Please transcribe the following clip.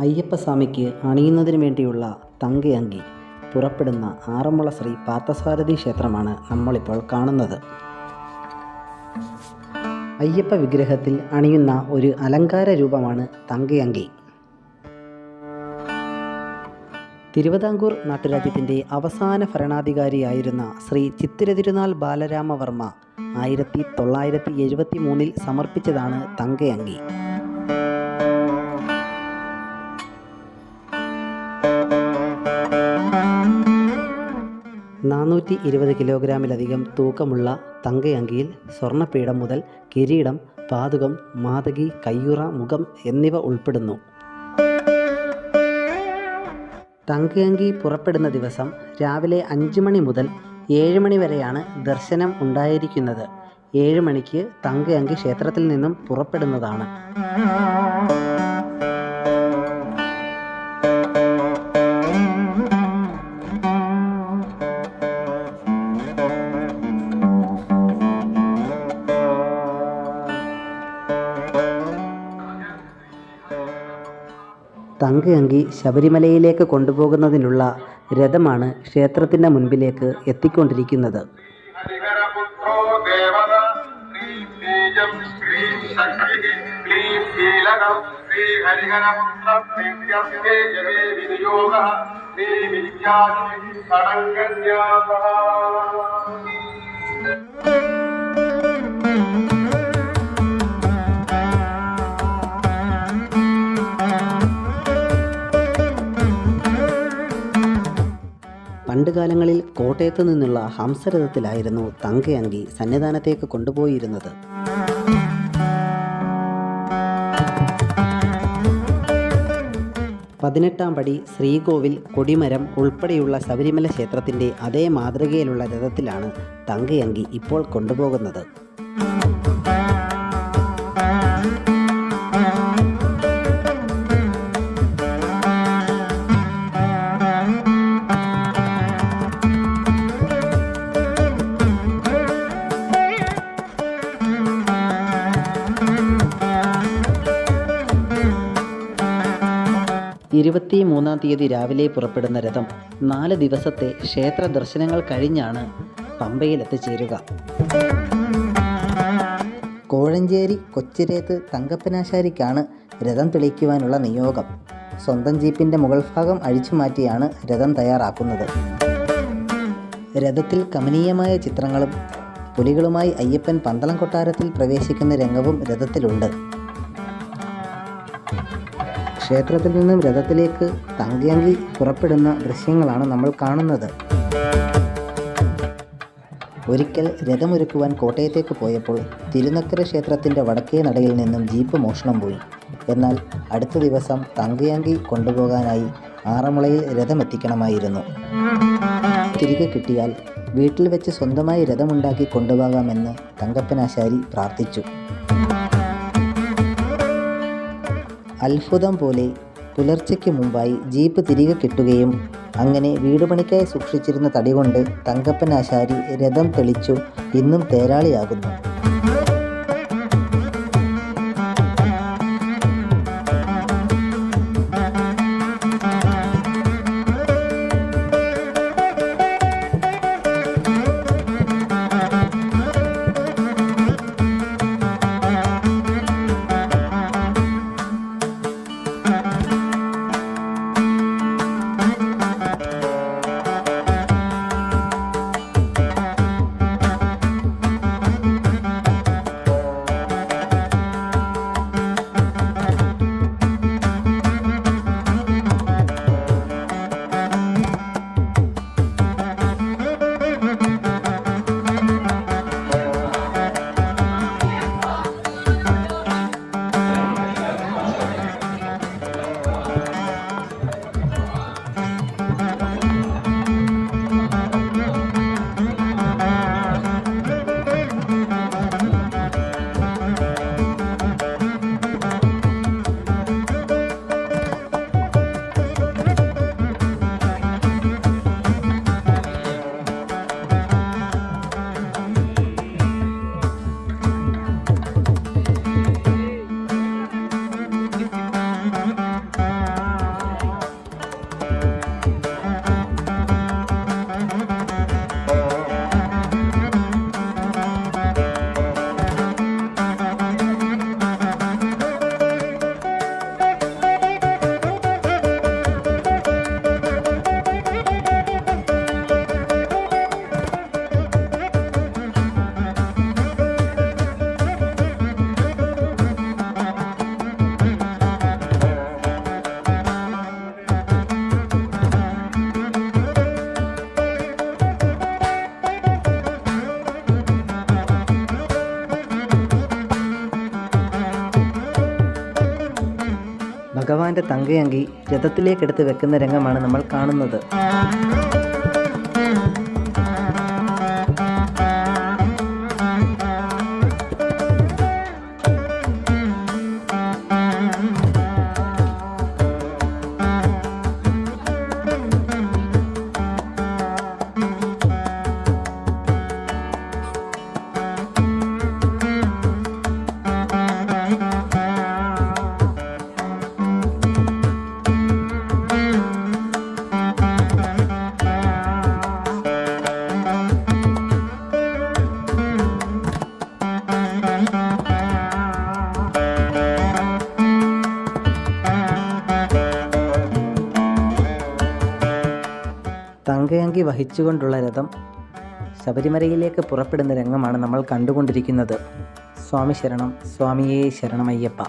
അയ്യപ്പസ്വാമിക്ക് അണിയുന്നതിന് വേണ്ടിയുള്ള തങ്കയങ്കി പുറപ്പെടുന്ന ആറന്മുള ശ്രീ പാർത്ഥസാരഥി ക്ഷേത്രമാണ് നമ്മളിപ്പോൾ കാണുന്നത്. അയ്യപ്പ വിഗ്രഹത്തിൽ അണിയുന്ന ഒരു അലങ്കാര രൂപമാണ് തങ്കയങ്കി. തിരുവിതാംകൂർ നാട്ടുരാജ്യത്തിൻ്റെ അവസാന ഭരണാധികാരിയായിരുന്ന ശ്രീ ചിത്തിര തിരുനാൾ ബാലരാമവർമ്മ 1973 സമർപ്പിച്ചതാണ് തങ്കയങ്കി. 420 കിലോഗ്രാമിലധികം തൂക്കമുള്ള തങ്കയങ്കിയിൽ സ്വർണ്ണപീഠം മുതൽ കിരീടം, പാദുകം, മാതകി, കയ്യുറ, മുഖം എന്നിവ ഉൾപ്പെടുന്നു. തങ്കയങ്കി പുറപ്പെടുന്ന ദിവസം രാവിലെ 5 മണി മുതൽ 7 മണി വരെയാണ് ദർശനം ഉണ്ടായിരിക്കുന്നത്. 7 മണിക്ക് തങ്കയങ്കി ക്ഷേത്രത്തിൽ നിന്നും പുറപ്പെടുന്നതാണ്. തങ്കയങ്കി ശബരിമലയിലേക്ക് കൊണ്ടുപോകുന്നതിനുള്ള രഥമാണ് ക്ഷേത്രത്തിൻ്റെ മുൻപിലേക്ക് എത്തിക്കൊണ്ടിരിക്കുന്നത്. പണ്ടുകാലങ്ങളിൽ കോട്ടയത്ത് നിന്നുള്ള ഹംസരഥത്തിലായിരുന്നു തങ്കയങ്കി സന്നിധാനത്തേക്ക് കൊണ്ടുപോയിരുന്നത്. പതിനെട്ടാം പടി, ശ്രീകോവിൽ, കൊടിമരം ഉൾപ്പെടെയുള്ള ശബരിമല ക്ഷേത്രത്തിൻ്റെ അതേ മാതൃകയിലുള്ള രഥത്തിലാണ് തങ്കയങ്കി ഇപ്പോൾ കൊണ്ടുപോകുന്നത്. മൂന്നാം തീയതി രാവിലെ പുറപ്പെടുന്ന രഥം 4 ദിവസത്തെ ക്ഷേത്ര ദർശനങ്ങൾ കഴിഞ്ഞാണ് പമ്പയിലെത്തിച്ചേരുക. കോഴഞ്ചേരി കൊച്ചിരേത്ത് തങ്കപ്പനാശാരിക്കാണ് രഥം തെളിക്കുവാനുള്ള നിയോഗം. സ്വന്തം ജീപ്പിൻ്റെ മുകൾ ഭാഗം അഴിച്ചു മാറ്റിയാണ് രഥം തയ്യാറാക്കുന്നത്. രഥത്തിൽ കമനീയമായ ചിത്രങ്ങളും പുലികളുമായി അയ്യപ്പൻ പന്തളം കൊട്ടാരത്തിൽ പ്രവേശിക്കുന്ന രംഗവും രഥത്തിലുണ്ട്. ക്ഷേത്രത്തിൽ നിന്നും രഥത്തിലേക്ക് തങ്കയങ്കി പുറപ്പെടുന്ന ദൃശ്യങ്ങളാണ് നമ്മൾ കാണുന്നത്. ഒരിക്കൽ രഥമൊരുക്കുവാൻ കോട്ടയത്തേക്ക് പോയപ്പോൾ തിരുനക്കര ക്ഷേത്രത്തിൻ്റെ വടക്കേ നടയിൽ നിന്നും ജീപ്പ് മോഷണം പോയി. എന്നാൽ അടുത്ത ദിവസം തങ്കയങ്കി കൊണ്ടുപോകാനായി ആറന്മുളയിൽ രഥമെത്തിക്കണമായിരുന്നു. തിരികെ കിട്ടിയാൽ വീട്ടിൽ വെച്ച് സ്വന്തമായി രഥമുണ്ടാക്കി കൊണ്ടുപോകാമെന്ന് തങ്കപ്പനാശാരി പ്രാർത്ഥിച്ചു. അത്ഭുതം പോലെ പുലർച്ചയ്ക്ക് മുമ്പായി ജീപ്പ് തിരികെ കിട്ടുകയും അങ്ങനെ വീടുപണിക്കായി സൂക്ഷിച്ചിരുന്ന തടി കൊണ്ട് തങ്കപ്പനാശാരി രഥം തെളിച്ചു ഇന്നും തേരാളിയാകുന്നു. ഭഗവാന്റെ തങ്കയങ്കി രഥത്തിലേക്കെടുത്ത് വെക്കുന്ന രംഗമാണ് നമ്മൾ കാണുന്നത്. തങ്കയങ്കി വഹിച്ചുകൊണ്ടുള്ള രഥം ശബരിമലയിലേക്ക് പുറപ്പെടുന്ന രംഗമാണ് നമ്മൾ കണ്ടുകൊണ്ടിരിക്കുന്നത്. സ്വാമി ശരണം, സ്വാമിയേ ശരണമയ്യപ്പ.